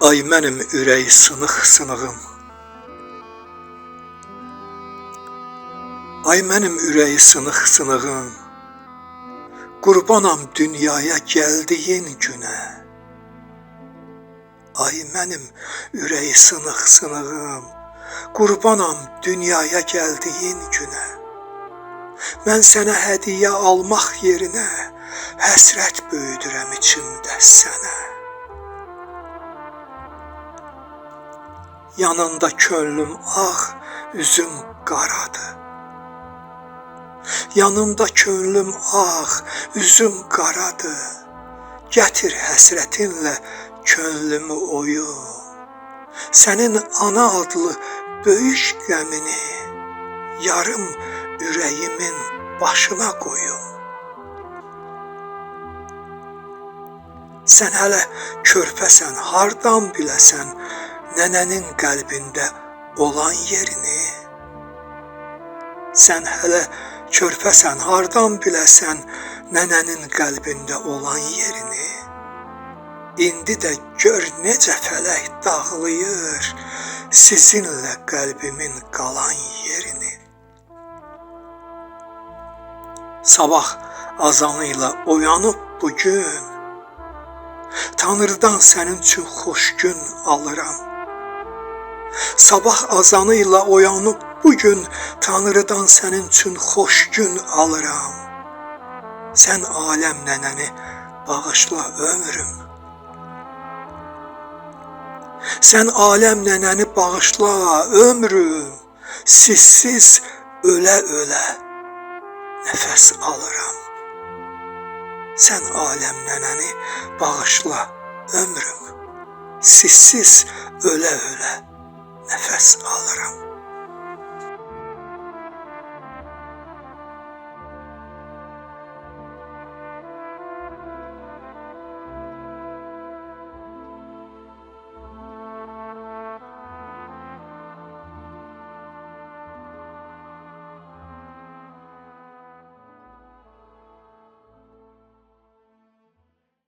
Ay mənim ürəyi sınıq sınığım. Ay mənim ürəyi sınıq sınığım. Qurbanam dünyaya gəldiyin günə. Ay mənim ürəyi sınıq sınığım. Qurbanam dünyaya gəldiyin günə. Mən sənə hədiyyə almaq yerinə həsrət böyüdürəm içimdə sənə. Yanında könlüm ağ, üzüm qaradır. Yanımda könlüm ağ, üzüm qaradır. Gətir həsrətinlə könlümü oyun. Sənin ana adlı böyük qəmini yarım ürəyimin başına qoyum. Sən hələ körpəsən, hardan biləsən nənənin qəlbində olan yerini? Sən hələ körpəsən, hardan biləsən nənənin qəlbində olan yerini? İndi də gör necə fələk dağlayır sizinlə qəlbimin qalan yerini. Sabah azanıyla oyanıb bugün, Tanrıdan sənin üçün xoş gün alıram. Sabah azanıyla oyanıb bugün, Tanrıdan sənin üçün xoş gün alıram. Sən aləm nənəni bağışla ömrüm. Sən aləm nənəni bağışla ömrüm. Sizsiz ölə-ölə nəfəs alıram. Sən aləm nənəni bağışla ömrüm. Sizsiz ölə-ölə nəfəs alıram.